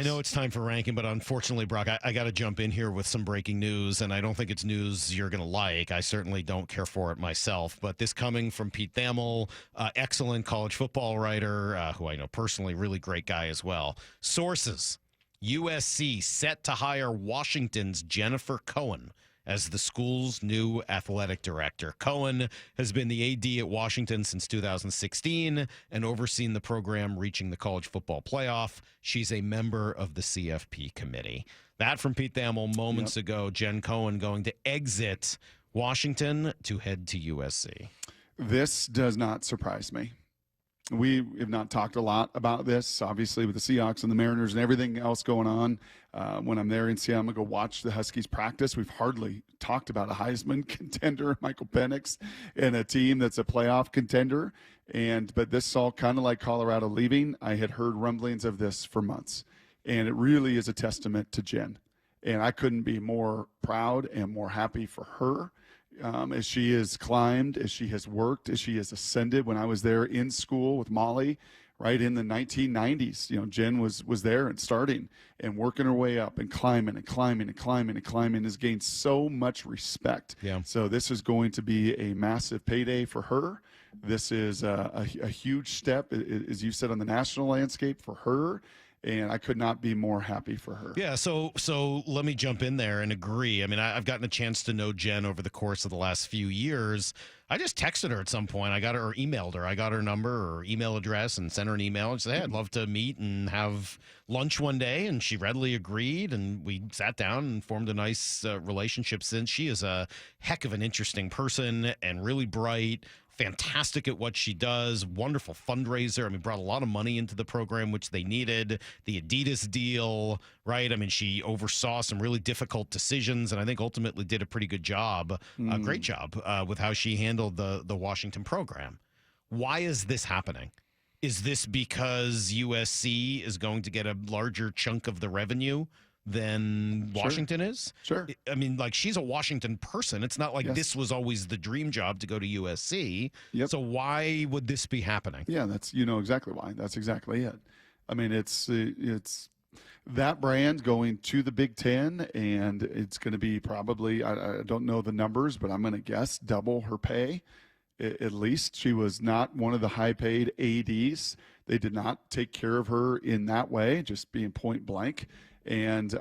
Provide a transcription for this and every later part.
I know it's time for ranking, but unfortunately, Brock, I got to jump in here with some breaking news, and I don't think it's news you're going to like. I certainly don't care for it myself, but this coming from Pete Thamel, excellent college football writer, who I know personally, really great guy as well. Sources, USC set to hire Washington's Jennifer Cohen as the school's new athletic director. Cohen has been the AD at Washington since 2016 and overseen the program reaching the college football playoff. She's a member of the CFP committee. That from Pete Thamel moments ago. Jen Cohen going to exit Washington to head to USC. This does not surprise me. We have not talked a lot about this, obviously, with the Seahawks and the Mariners and everything else going on. When I'm there in Seattle, I'm going to go watch the Huskies practice. We've hardly talked about a Heisman contender, Michael Penix, and a team that's a playoff contender. But this is all kind of like Colorado leaving. I had heard rumblings of this for months, and it really is a testament to Jen. And I couldn't be more proud and more happy for her. As she has climbed, as she has worked, as she has ascended. When I was there in school with Molly, right in the 1990s, Jen was there and starting and working her way up and climbing and climbing and climbing and climbing, has gained so much respect. Yeah. So this is going to be a massive payday for her. This is a huge step, as you said, on the national landscape for her. And I could not be more happy for her. Yeah, so let me jump in there and agree. I mean, I've gotten a chance to know Jen over the course of the last few years. I just texted her at some point. I got her or emailed her. I got her number or email address and sent her an email and said, hey, I'd love to meet and have lunch one day. And she readily agreed. And we sat down and formed a nice relationship since. She is a heck of an interesting person and really bright. Fantastic at what she does, wonderful fundraiser. I mean, brought a lot of money into the program, which they needed. The Adidas deal, right? I mean, she oversaw some really difficult decisions, and I think ultimately did a pretty good job, a great job with how she handled the Washington program. Why is this happening? Is this because USC is going to get a larger chunk of the revenue than Washington is? Sure. I mean, like, she's a Washington person. It's not like this was always the dream job to go to USC. Yep. So why would this be happening? Yeah, that's exactly why. That's exactly it. I mean, it's that brand going to the Big Ten, and it's going to be probably, I don't know the numbers, but I'm going to guess double her pay. At least she was not one of the high-paid ADs. They did not take care of her in that way, just being point blank. And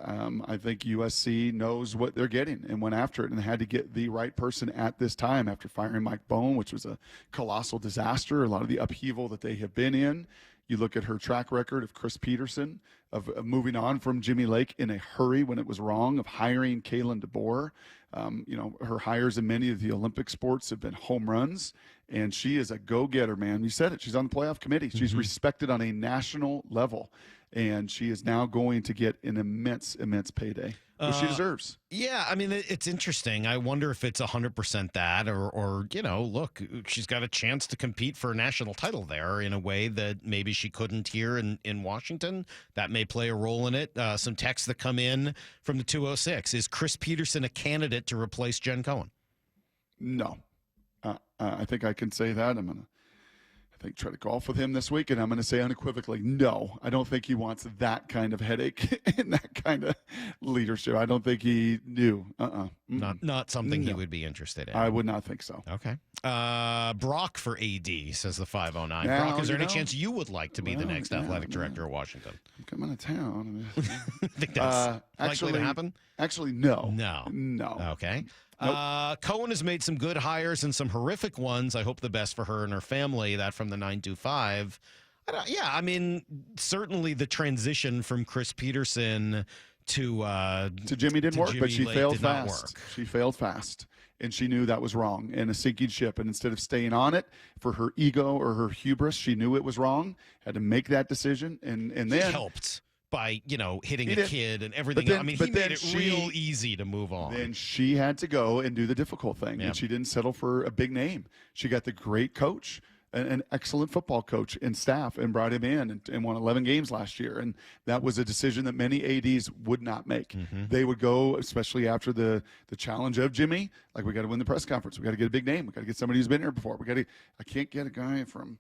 I think USC knows what they're getting and went after it and had to get the right person at this time after firing Mike Bohn, which was a colossal disaster, a lot of the upheaval that they have been in. You look at her track record of Chris Peterson, of moving on from Jimmy Lake in a hurry when it was wrong, of hiring Kalen DeBoer. Her hires in many of the Olympic sports have been home runs, and she is a go-getter, man. You said it. She's on the playoff committee. She's respected on a national level. And she is now going to get an immense payday, which she deserves. Yeah, I mean, it's interesting. I wonder if it's 100% that or look, she's got a chance to compete for a national title there in a way that maybe she couldn't here in Washington. That may play a role in it. Some texts that come in from the 206. Is Chris Peterson a candidate to replace Jen Cohen? No. I think I can say that. I'm going to try to golf with him this week, and I'm going to say unequivocally, no. I don't think he wants that kind of headache and that kind of leadership. I don't think he knew. Not something he would be interested in. I would not think so. Okay. Brock for AD, says the 509. Now, Brock, is there any chance you would like to be the next athletic director of Washington? I'm coming to town. Think that's likely to happen? Actually, no. No. Okay. Nope. Cohen has made some good hires and some horrific ones. I hope the best for her and her family. That from the 925. I mean, certainly the transition from Chris Peterson to Jimmy didn't work, but she failed fast. She failed fast, and she knew that was wrong and a sinking ship. And instead of staying on it for her ego or her hubris, she knew it was wrong, had to make that decision, and then helped by hitting a kid and everything. Then, I mean, he made it real easy to move on. Then she had to go and do the difficult thing, and she didn't settle for a big name. She got the great coach, an excellent football coach and staff, and brought him in and won 11 games last year. And that was a decision that many ADs would not make. They would go, especially after the challenge of Jimmy, like, we got to win the press conference. We got to get a big name. We got to get somebody who's been here before. I can't get a guy from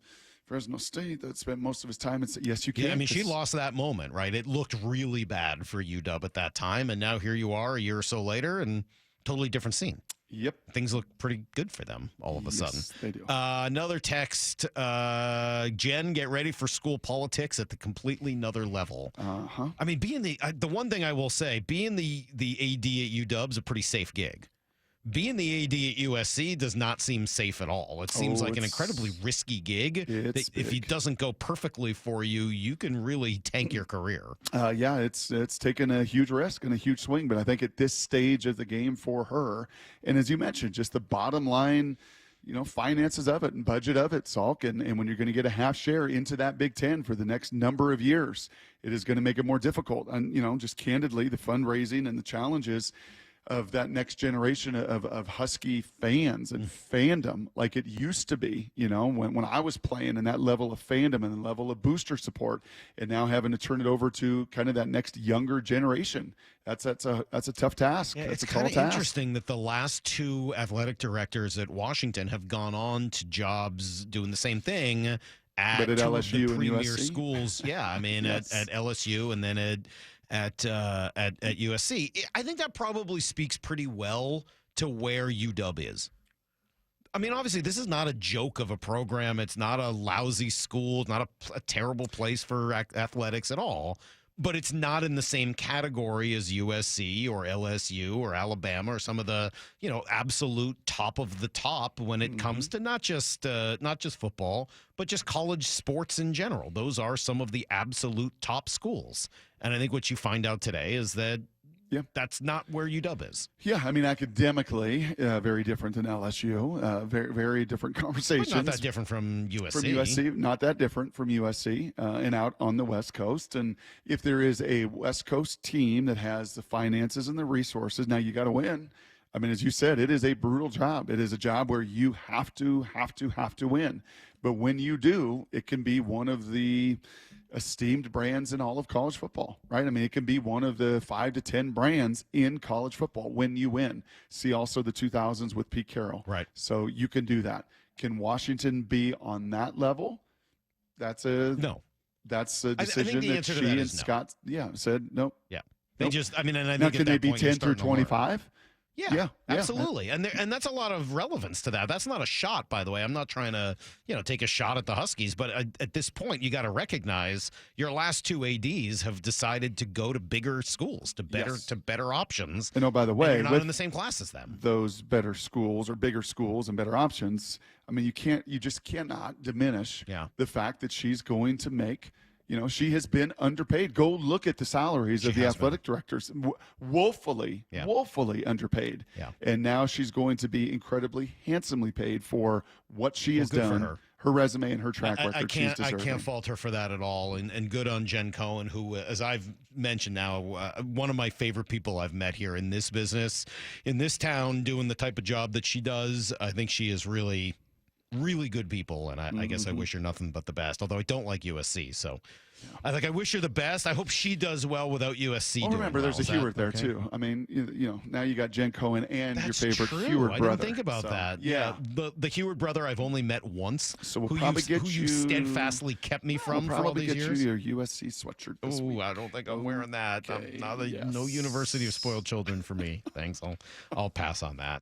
Fresno State that spent most of his time. And yes, you can. Yeah, I mean, she 'cause- lost that moment, right? It looked really bad for UW at that time, and now here you are a year or so later, and totally different scene. Yep. Things look pretty good for them all of a sudden. Yes, they do. Another text, Jen, get ready for school politics at the completely another level. Uh-huh. I mean, being the one thing I will say, being the AD at UW is a pretty safe gig. Being the AD at USC does not seem safe at all. It seems Oh, like an it's- incredibly risky gig. it's If it big. doesn't go perfectly for you, you can really tank your career. Yeah, it's taken a huge risk and a huge swing, but I think at this stage of the game for her, and as you mentioned, just the bottom line, finances of it and budget of it, Salk, and when you're going to get a half share into that Big Ten for the next number of years, it is going to make it more difficult. And just candidly, the fundraising and the challenges of that next generation of Husky fans and fandom like it used to be, when I was playing, and that level of fandom and the level of booster support, and now having to turn it over to kind of that next younger generation. That's a tough task. Yeah, That's it's a tall kind of task. interesting that the last two athletic directors at Washington have gone on to jobs doing the same thing at, But at two LSU of the and premier USC? schools. Yeah, I mean Yes. at LSU and then at USC. I think that probably speaks pretty well to where UW is. I mean, obviously, this is not a joke of a program. It's not a lousy school. It's not a terrible place for athletics at all. But it's not in the same category as USC or LSU or Alabama or some of the absolute top of the top when it comes to not just football, but just college sports in general. Those are some of the absolute top schools. And I think what you find out today is that that's not where UW is. Yeah, I mean, academically, very different than LSU. Very, very different But conversations. not that different from USC. From USC, not that different from USC, and out on the West Coast. And if there is a West Coast team that has the finances and the resources, now you got to win. I mean, as you said, it is a brutal job. It is a job where you have to win. But when you do, it can be one of the esteemed brands in all of college football, right? I mean, it can be one of the 5 to 10 brands in college football when you win. See also the 2000s with Pete Carroll. Right. So you can do that. Can Washington be on that level? That's a No. That's a I think decision the that answer she to that and is no. Scott, said nope. Yeah. They Nope. just, I mean, and I Now think can at they that be point, you're 10 through starting to worry. 25? Yeah, Yeah. absolutely. And that's a lot of relevance to that. That's not a shot, by the way. I'm not trying to, take a shot at the Huskies, but at this point, you got to recognize your last two ADs have decided to go to bigger schools, to better options. And oh, by the And way, you're not with in the same class as them. those better schools or bigger schools and better options, I mean, you just cannot diminish Yeah. the fact that she's going to make. She has been underpaid. Go look at the salaries of She the has athletic directors. Woefully underpaid. Yeah. And now she's going to be incredibly handsomely paid for what she has good for done, her. resume and her track record. I she's can't deserving. fault her for that at all. And good on Jen Cohen, who, as I've mentioned now, one of my favorite people I've met here in this business, in this town, doing the type of job that she does. I think she is really good people, and I guess I wish her nothing but the best. Although I don't like USC, so I wish her the best. I hope she does well without USC. Oh, doing remember, well. there's a Is that Heward there okay? too. I mean, now you got Jen Cohen and That's your favorite true. Heward I brother. didn't think about So, that. Yeah. The Heward brother I've only met once. So we'll who probably you, get who you steadfastly kept me from We'll for all probably these get years. you your USC sweatshirt this week. Oh, I don't think I'm wearing that. Okay, No yes. University of Spoiled Children for me. Thanks. I'll pass on that.